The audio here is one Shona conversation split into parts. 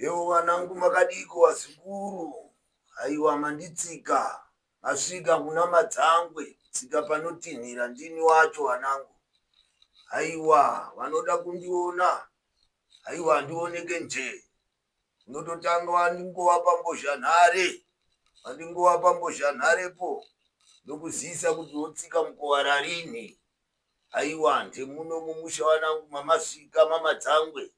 Ewo wanangu makadiko wazukuru. Aiwa manditsika. Masvika kuna madzangwe. Tsika panotinhira ndini wacho wanangu. Aiwa vanoda kundiona. Aiwa ndioneke nje. Ndototanga wandingowapa mbozhanhare. Wandingowapa mbozhanharepo. Ndokuzisa kuti wotsika mukowara rini. Aiwa ndemuno mumusha wanangu mamasvika mamadzangwe.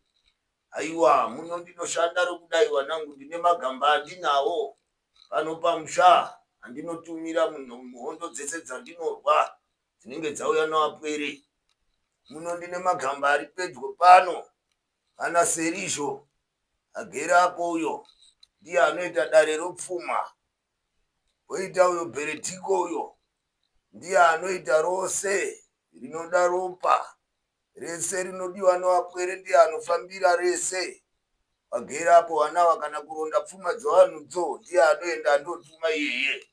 Aiwa muno ndinoshanda rokudai wanangu ndine magamba andinawo pano pamusha andinotumira muhondo dzese dzandinorwa dzinenge dzauya navapwere. Muno ndine magamba ari pedyo pano ana Serizho agerapo uyo ndiye anoita dare ropfuma. Poita uyo Beretiko uyo ndiye anoita rose rinoda ropa. Rese rinodiwa navapwere ndiye anofambira rese. Wagerapo vana kana kuronda pfuma dzevanhudzo ndiye anoenda andotuma iyeye.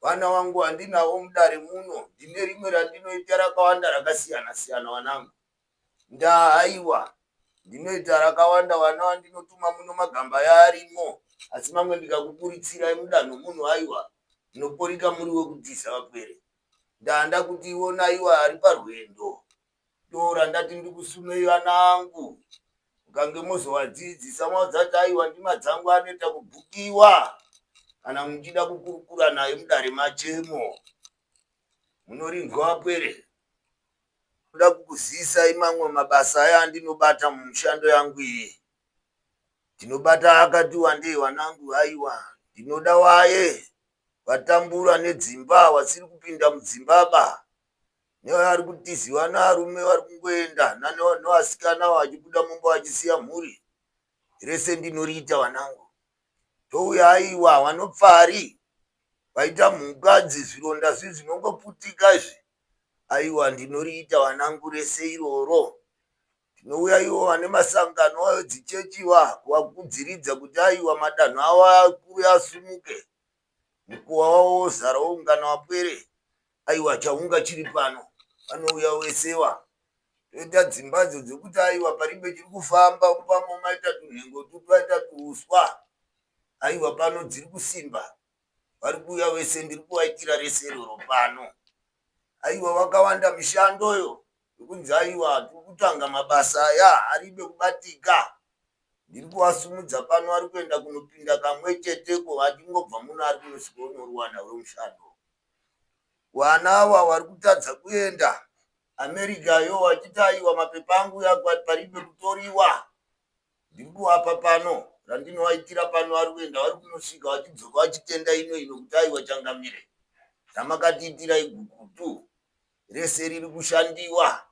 Vana vangu handinawo mudare muno. Ndine rimwe randinoita rakawanda rakasiyana siyana wanangu. Haiwa ndinoita rakawanda vana vandinotuma muno magamba yaarimo. Asi mamwe ndikakupuritsirai mudanho muno haiwa ndinoporika muri wekudhisa vapwere. Ndanda kuti iwona iwa ari parwendo. Dora ndati ndikusumei vana angu. Ukange mozowadzidzisa maudzati aiwa ndima dzangu anoita kubhukiwa. Kana muchida kukurukura naye mudare machemo. Munorinzwa vapwere. Ndoda kukuzisai mamwe mabasa aya andinobata mumushando yangu iyi. Ndinobata akati wandei wanangu aiwa. Ndinoda waye vatambura nedzimba wasiri kupinda mudzimbaba. Nevari kutiziwa narume vari kungoenda nevasikana vachibuda mumba vachisiya mhuri. Rese ndinoriita wanangu. Touya aiwa vanopfari vaita mhukadzi zvironda zvinongoputika izvi. Aiwa ndinoriita wanangu rese iroro. Ndinouya ivo vane masangano ayo dzichechiwa kuvakudziridza kuti aiwa madanho avo akuru asumuke. Mukuwa wavo wozara woungana wapwere. Aiwa chaunga chiri pano. Vanouya wesewa. Toita dzimbadzo dzekuti aiwa paribe chiri kufamba pamo maita tunhengo tuaita tuuswa. Aiwa pano dziri kusimba. Vari kuuya wese ndiri kuvaitira rese iroro pano. Aiwa wakawanda mishandoyo. Yokunzi aiwa tiri kutanga mabasa aya aribe kubatika. Ndiri kuvasumudza pano vari kuenda kunopinda kamwe cheteko vachingobva muno ari kunosvika unoruwana rwemushando. Vana ava vari kutadza kuenda Amerikayo vachiti aiwa mapepa angu paribe kutoriwa. Ndiri kuvapa pano randinovaitira pano vari kuenda vari kunosvika vachidzoka vachitenda ino kuti aiwa changamire. Zvamakatiitira igukutu rese riri kushandiwa.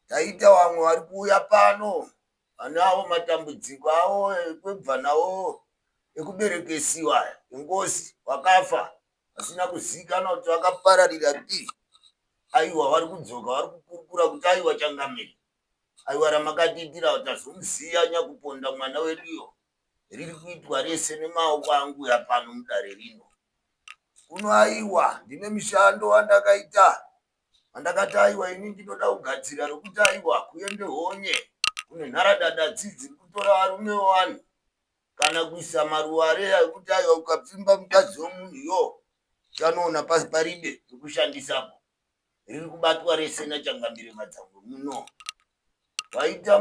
Taita vamwe vari kuuya pano vane avo matambudziko avo ekwebva navo ekuberekesiwa engozi wakafa vasina kuzivikanwa kuti vakapararira pii. Aiwa vari kudzoka vari kukurukura kuti aiwa changamire. Aiwa ramakatiitira kuti tazomuziya nyakuponda mwana weduyo. Riri kuitwa rese nemaoko angu yapano mudare rino. Kuno aiwa ndine mishando wandakaita. Andakati aiwa ini ndinoda kugadzira rokuti aiwa kuende honye. Kune nharadada dzidzi kutora varume wani. Kana kuisa maruware ekuti aiwa ukapfimba mukadzi womunhuyo chanoona pasi paribe pekushandisapo. Riri kubatwa rese nachangamire madzangwe muno. Vaita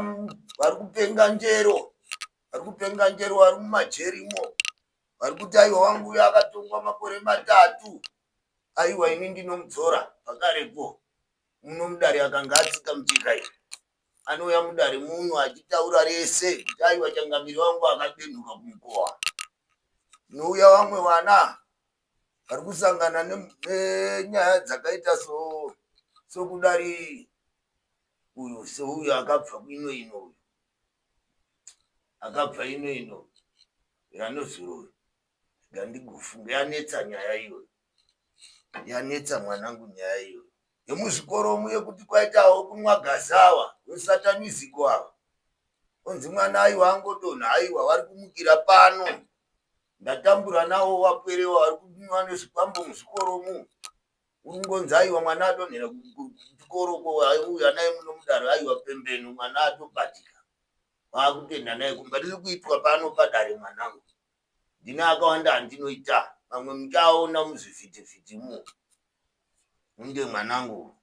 vari kupenga njero. Vari kupenga njero vari mumajerimo. Vari kuti aiwa wangu uyo akatongwa makore 3. Aiwa ini ndinomudzora pakarepo. Muno mudare akanga atsika mucheka iyi. Anouya mudare muno achitaura rese kuti aiwa changamire wangu akabenhuka kumukowa. Nouya vamwe vana vari kusangana nenyaya dzakaita sokudari uyu seuyu akabva ino uyu. Akabva ino. Yanozuro. Ngandigufunga yanetsa nyaya iyo. Yanetsa mwanangu nyaya iyo. Yemuzvikoro muye kuti kwaitawo kumwa gazawa wesataniziko ava. Onzi mwana aiwa angodonha aiwa vari kumukira pano. Ndatambura nawo wapwerewa vari kunwa nezvikwambo muzvikoromo. Ungonzi aiwa mwana adonhera kuchikoro uyu anaye muno mudare aiwa pembeni mwana atobatika. Wakutenda naye kumba riri kuitwa pano padare mwanangu. Ndine akawanda andinoita mamwe muchaona muzvivhitivhiti mu. Unge mwanangu.